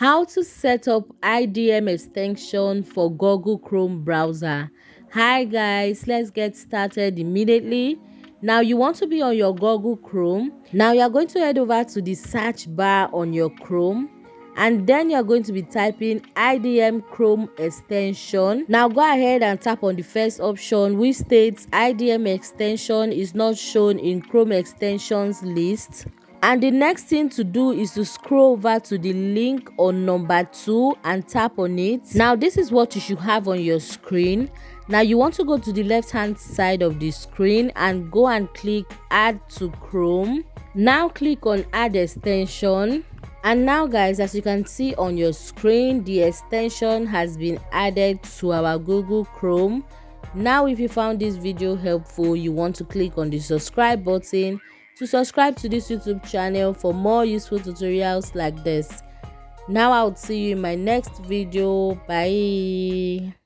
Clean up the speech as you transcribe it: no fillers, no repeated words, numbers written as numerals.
How to set up IDM extension for Google Chrome browser. Hi guys, let's get started immediately. Now you want to be on your Google Chrome. Now you are going to head over to the search bar on your Chrome, and then you're going to be typing IDM Chrome extension. Now go ahead and tap on the first option, which states IDM extension is not shown in Chrome extensions list. And the next thing to do is to scroll over to the link on number 2 and tap on it. Now this is what you should have on your screen. Now you want to go to the left hand side of the screen and go and click add to Chrome. Now click on add extension. And now guys, as you can see on your screen, the extension has been added to our Google Chrome. Now if you found this video helpful, you want to click on the subscribe button to subscribe to this YouTube channel for more useful tutorials like this. Now I'll see you in my next video. Bye.